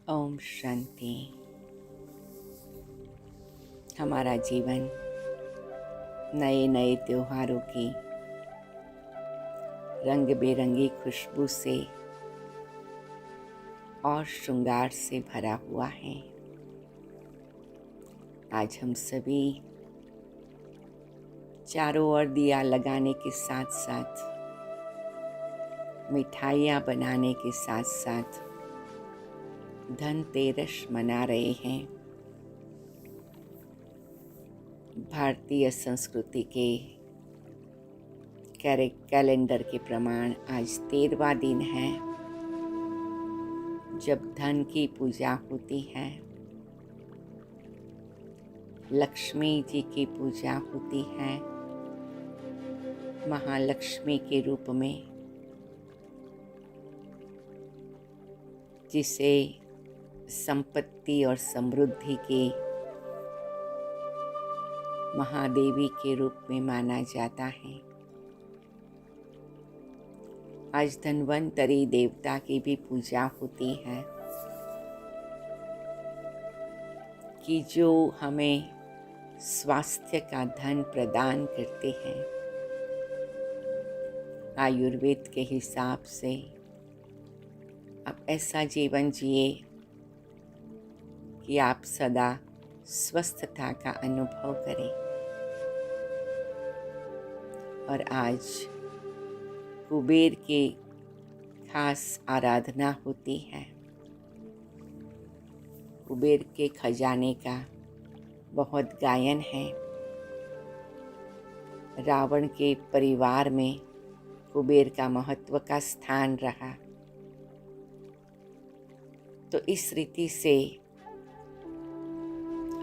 ओम शांति। हमारा जीवन नए नए त्योहारों की रंग बेरंगी खुशबू से और श्रृंगार से भरा हुआ है। आज हम सभी चारों ओर दिया लगाने के साथ साथ, मिठाइयाँ बनाने के साथ साथ धनतेरस मना रहे हैं। भारतीय संस्कृति के कैलेंडर के प्रमाण आज 13वां दिन है जब धन की पूजा होती है, लक्ष्मी जी की पूजा होती है। महालक्ष्मी के रूप में, जिसे संपत्ति और समृद्धि के महादेवी के रूप में माना जाता है। आज धन्वंतरी देवता की भी पूजा होती है कि जो हमें स्वास्थ्य का धन प्रदान करते हैं। आयुर्वेद के हिसाब से आप ऐसा जीवन जिए कि आप सदा स्वस्थता का अनुभव करें। और आज कुबेर की खास आराधना होती है। कुबेर के खजाने का बहुत गायन है। रावण के परिवार में कुबेर का महत्व का स्थान रहा। तो इस रीति से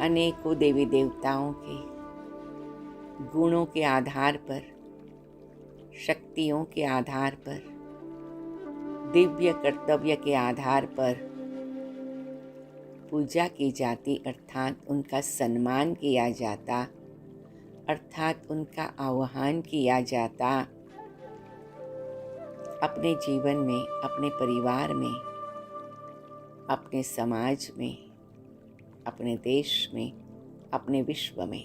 अनेकों देवी देवताओं के गुणों के आधार पर, शक्तियों के आधार पर, दिव्य कर्तव्य के आधार पर पूजा की जाती, अर्थात उनका सम्मान किया जाता, अर्थात उनका आह्वान किया जाता। अपने जीवन में, अपने परिवार में, अपने समाज में, अपने देश में, अपने विश्व में।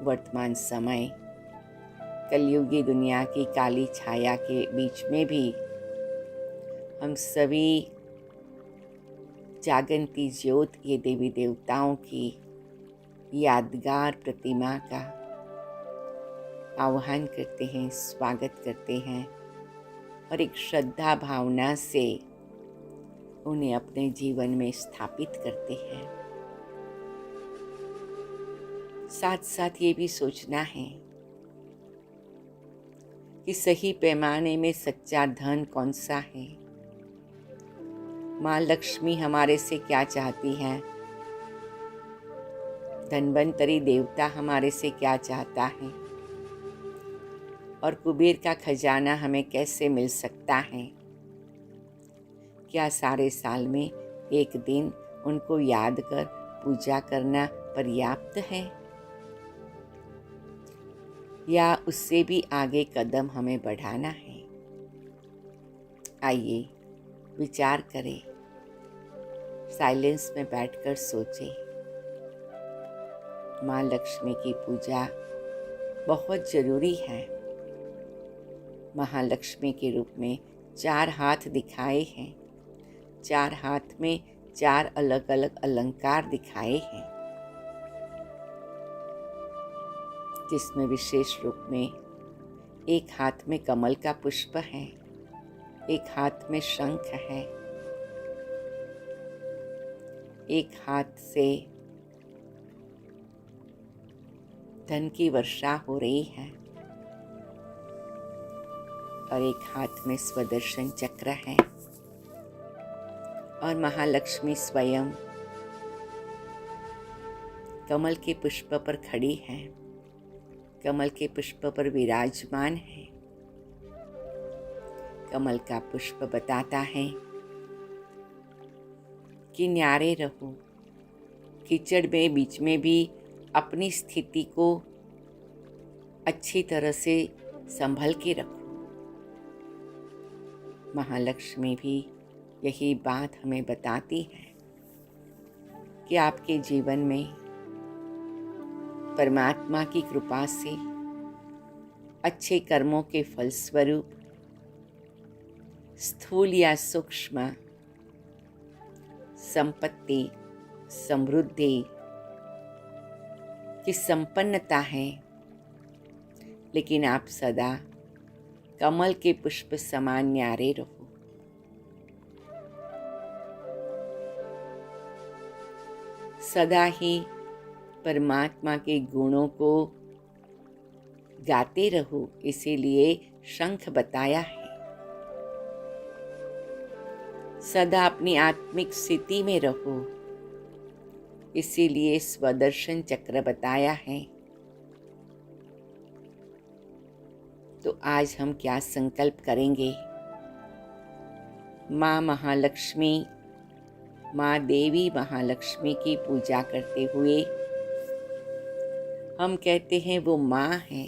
वर्तमान समय कलयुगी दुनिया की काली छाया के बीच में भी हम सभी जागंती ज्योत, ये देवी देवताओं की यादगार प्रतिमा का आह्वान करते हैं, स्वागत करते हैं और एक श्रद्धा भावना से उन्हें अपने जीवन में स्थापित करते हैं। साथ साथ ये भी सोचना है कि सही पैमाने में सच्चा धन कौन सा है। माँ लक्ष्मी हमारे से क्या चाहती है, धन्वंतरी देवता हमारे से क्या चाहता है, और कुबेर का खजाना हमें कैसे मिल सकता है। क्या सारे साल में एक दिन उनको याद कर पूजा करना पर्याप्त है, या उससे भी आगे कदम हमें बढ़ाना है। आइए विचार करें, साइलेंस में बैठकर सोचें। माँ लक्ष्मी की पूजा बहुत जरूरी है। महालक्ष्मी के रूप में 4 हाथ दिखाए हैं, 4 हाथ में 4 अलग अलग अलंकार दिखाए हैं, जिसमें विशेष रूप में एक हाथ में कमल का पुष्प है, एक हाथ में शंख है, एक हाथ से धन की वर्षा हो रही है और एक हाथ में स्वदर्शन चक्र है। और महालक्ष्मी स्वयं कमल के पुष्प पर खड़ी है, कमल के पुष्प पर विराजमान है। कमल का पुष्प बताता है कि न्यारे रहो, कीचड़ में बीच में भी अपनी स्थिति को अच्छी तरह से संभल के रखो। महालक्ष्मी भी यही बात हमें बताती है कि आपके जीवन में परमात्मा की कृपा से अच्छे कर्मों के फलस्वरूप स्थूल या सूक्ष्म संपत्ति, समृद्धि की संपन्नता है, लेकिन आप सदा कमल के पुष्प समान न्यारे रहो। सदा ही परमात्मा के गुणों को गाते रहो, इसीलिए शंख बताया है। सदा अपनी आत्मिक स्थिति में रहो, इसीलिए स्वदर्शन चक्र बताया है। तो आज हम क्या संकल्प करेंगे? माँ महालक्ष्मी, माँ देवी महालक्ष्मी की पूजा करते हुए हम कहते हैं वो माँ है,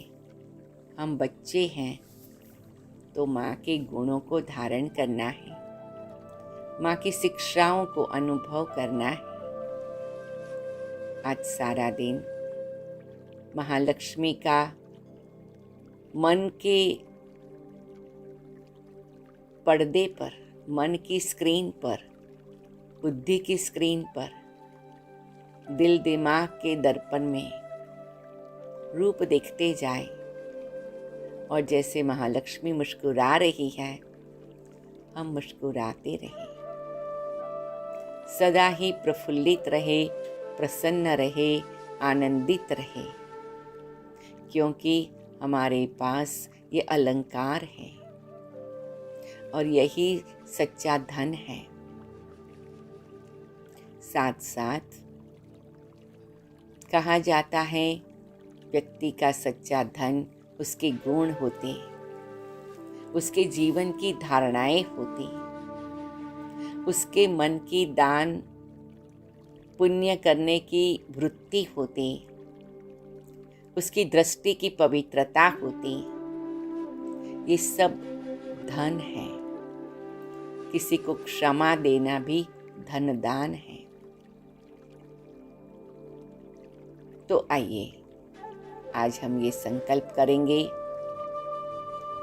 हम बच्चे हैं, तो माँ के गुणों को धारण करना है, माँ की शिक्षाओं को अनुभव करना है। आज सारा दिन महालक्ष्मी का मन के पर्दे पर, मन की स्क्रीन पर, बुद्धि की स्क्रीन पर, दिल दिमाग के दर्पण में रूप देखते जाए, और जैसे महालक्ष्मी मुस्कुरा रही है, हम मुस्कुराते रहे, सदा ही प्रफुल्लित रहे, प्रसन्न रहे, आनंदित रहे, क्योंकि हमारे पास ये अलंकार है और यही सच्चा धन है। साथ साथ कहा जाता है व्यक्ति का सच्चा धन उसके गुण होते, उसके जीवन की धारणाएं होती, उसके मन की दान पुण्य करने की वृत्ति होती, उसकी दृष्टि की पवित्रता होती। ये सब धन है। किसी को क्षमा देना भी धन दान है। तो आइए आज हम ये संकल्प करेंगे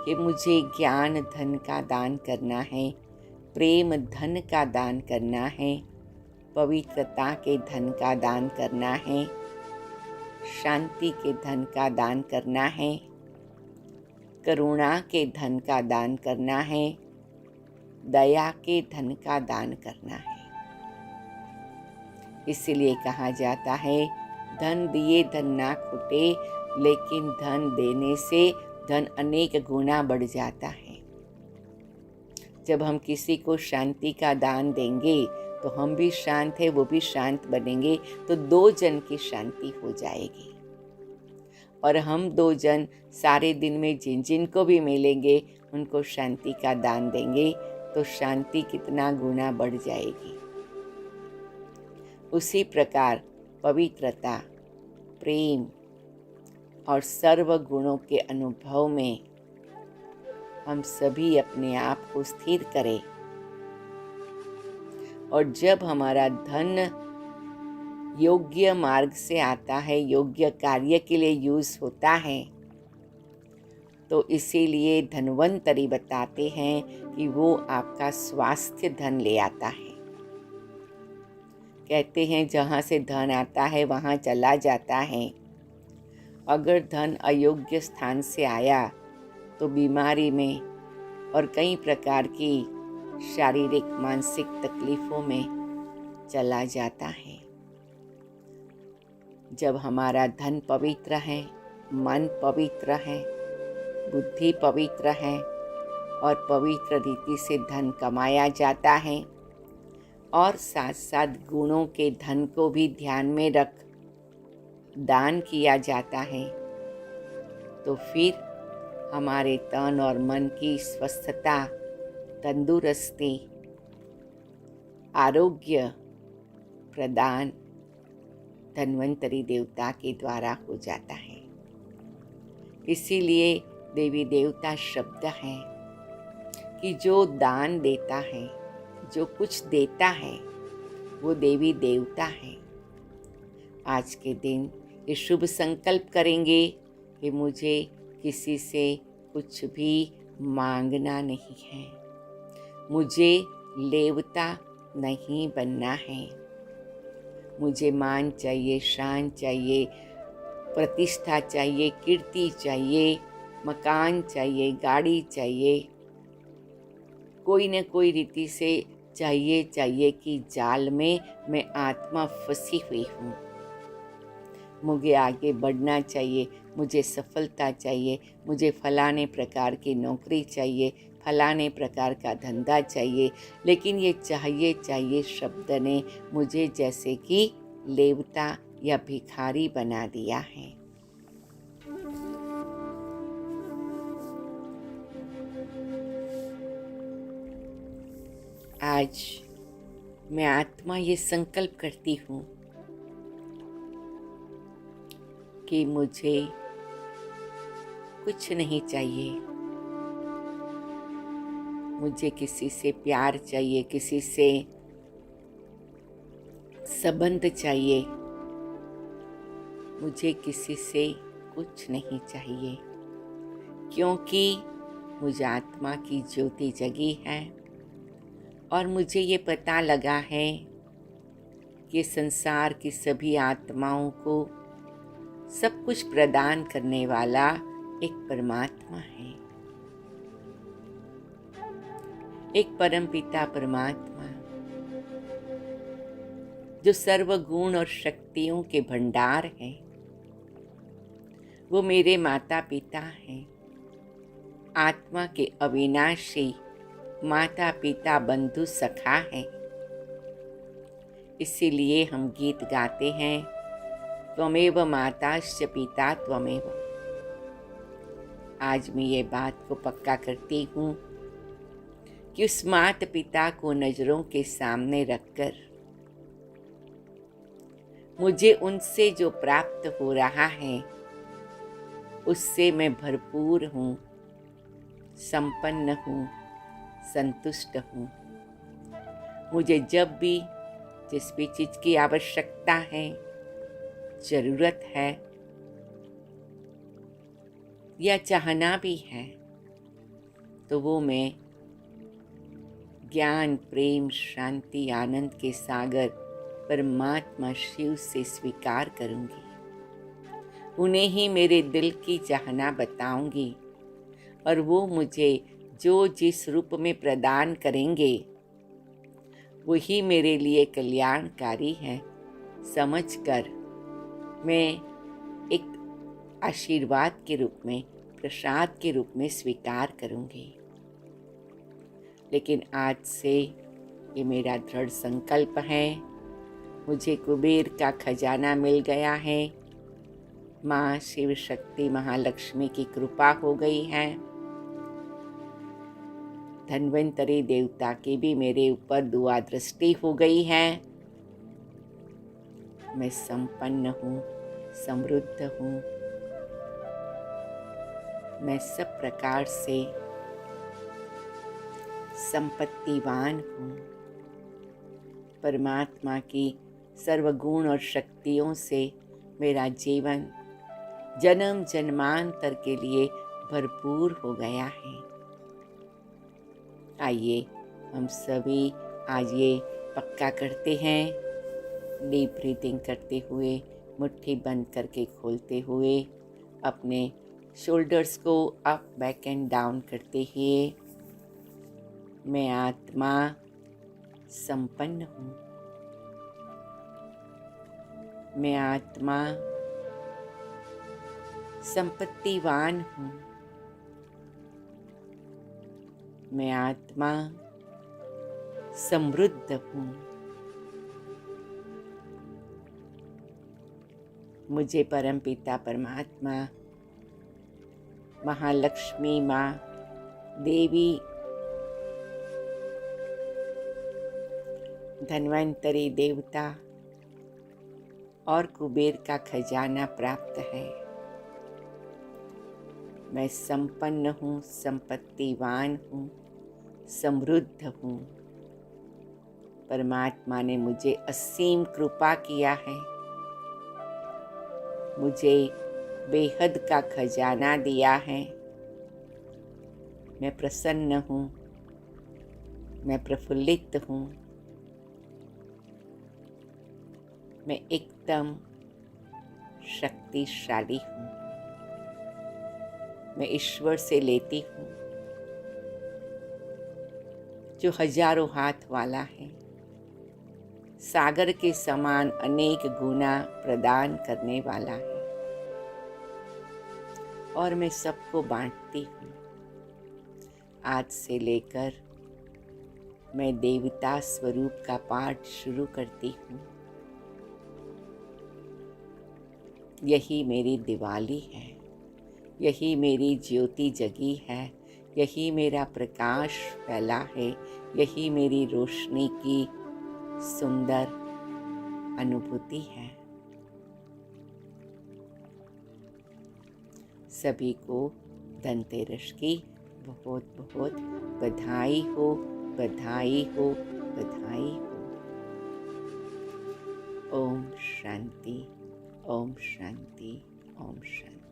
कि मुझे ज्ञान धन का दान करना है, प्रेम धन का दान करना है, पवित्रता के धन का दान करना है, शांति के धन का दान करना है, करुणा के धन का दान करना है, दया के धन का दान करना है। इसीलिए कहा जाता है धन दिए धन ना खुटे, लेकिन धन देने से धन अनेक गुना बढ़ जाता है। जब हम किसी को शांति का दान देंगे तो हम भी शांत है, वो भी शांत बनेंगे, तो दो जन की शांति हो जाएगी। और हम दो जन सारे दिन में जिन जिन को भी मिलेंगे उनको शांति का दान देंगे तो शांति कितना गुना बढ़ जाएगी। उसी प्रकार पवित्रता, प्रेम और सर्व गुणों के अनुभव में हम सभी अपने आप को स्थिर करें। और जब हमारा धन योग्य मार्ग से आता है, योग्य कार्य के लिए यूज होता है, तो इसीलिए धन्वंतरी बताते हैं कि वो आपका स्वास्थ्य धन ले आता है। कहते हैं जहाँ से धन आता है वहाँ चला जाता है। अगर धन अयोग्य स्थान से आया तो बीमारी में और कई प्रकार की शारीरिक मानसिक तकलीफों में चला जाता है। जब हमारा धन पवित्र है, मन पवित्र है, बुद्धि पवित्र है और पवित्र रीति से धन कमाया जाता है और साथ साथ गुणों के धन को भी ध्यान में रख दान किया जाता है, तो फिर हमारे तन और मन की स्वस्थता, तंदुरुस्ती, आरोग्य प्रदान धन्वंतरी देवता के द्वारा हो जाता है। इसीलिए देवी देवता शब्द है कि जो दान देता है, जो कुछ देता है वो देवी देवता है। आज के दिन ये शुभ संकल्प करेंगे कि मुझे किसी से कुछ भी मांगना नहीं है, मुझे लेवता नहीं बनना है। मुझे मान चाहिए, शान चाहिए, प्रतिष्ठा चाहिए, कीर्ति चाहिए, मकान चाहिए, गाड़ी चाहिए, कोई न कोई रीति से चाहिए कि जाल में मैं आत्मा फंसी हुई हूँ। मुझे आगे बढ़ना चाहिए, मुझे सफलता चाहिए, मुझे फलाने प्रकार की नौकरी चाहिए, फलाने प्रकार का धंधा चाहिए, लेकिन ये चाहिए शब्द ने मुझे जैसे कि लेवता या भिखारी बना दिया है। आज मैं आत्मा ये संकल्प करती हूँ कि मुझे कुछ नहीं चाहिए। मुझे किसी से प्यार चाहिए, किसी से संबंध चाहिए, मुझे किसी से कुछ नहीं चाहिए, क्योंकि मुझे आत्मा की ज्योति जगी है और मुझे ये पता लगा है कि संसार की सभी आत्माओं को सब कुछ प्रदान करने वाला एक परमात्मा है, एक परमपिता परमात्मा जो सर्वगुण और शक्तियों के भंडार है। वो मेरे माता पिता हैं, आत्मा के अविनाशी माता पिता बंधु सखा है। इसीलिए हम गीत गाते हैं, त्वमेव माताश्च पिता त्वमेव। आज मैं ये बात को पक्का करती हूँ कि उस माता पिता को नजरों के सामने रखकर मुझे उनसे जो प्राप्त हो रहा है उससे मैं भरपूर हूँ, संपन्न हूँ, संतुष्ट हूँ। मुझे जब भी जिस भी चीज़ की आवश्यकता है, ज़रूरत है या चाहना भी है, तो वो मैं ज्ञान, प्रेम, शांति, आनंद के सागर परमात्मा शिव से स्वीकार करूँगी। उन्हें ही मेरे दिल की चाहना बताऊंगी और वो मुझे जो जिस रूप में प्रदान करेंगे वही मेरे लिए कल्याणकारी है समझकर मैं एक आशीर्वाद के रूप में, प्रसाद के रूप में स्वीकार करूंगी। लेकिन आज से ये मेरा दृढ़ संकल्प है। मुझे कुबेर का खजाना मिल गया है, माँ शिव शक्ति महालक्ष्मी की कृपा हो गई है, धन्वंतरी देवता की भी मेरे ऊपर दुआ दृष्टि हो गई है। मैं संपन्न हूँ, समृद्ध हूँ, मैं सब प्रकार से संपत्तिवान हूँ। परमात्मा की सर्वगुण और शक्तियों से मेरा जीवन जन्म जन्मांतर के लिए भरपूर हो गया है। आइए हम सभी आज ये पक्का करते हैं, डीप ब्रीथिंग करते हुए, मुट्ठी बंद करके खोलते हुए, अपने शोल्डर्स को अप बैक एंड डाउन करते हुए, मैं आत्मा संपन्न हूँ, मैं आत्मा संपत्तिवान हूँ, मैं आत्मा समृद्ध हूँ। मुझे परमपिता परमात्मा, महालक्ष्मी माँ, देवी, धन्वंतरी देवता और कुबेर का खजाना प्राप्त है। मैं संपन्न हूँ, संपत्तिवान हूँ, समृद्ध हूँ। परमात्मा ने मुझे असीम कृपा किया है, मुझे बेहद का खजाना दिया है। मैं प्रसन्न हूँ, मैं प्रफुल्लित हूँ, मैं एकदम शक्तिशाली हूँ। मैं ईश्वर से लेती हूँ जो हजारों हाथ वाला है, सागर के समान अनेक गुना प्रदान करने वाला है, और मैं सबको बांटती हूँ। आज से लेकर मैं देवता स्वरूप का पाठ शुरू करती हूँ। यही मेरी दिवाली है, यही मेरी ज्योति जगी है, यही मेरा प्रकाश फैला है, यही मेरी रोशनी की सुंदर अनुभूति है। सभी को धनतेरस की बहुत बहुत बधाई हो, बधाई हो, बधाई हो। ओम शांति, ओम शांति, ओम शांति।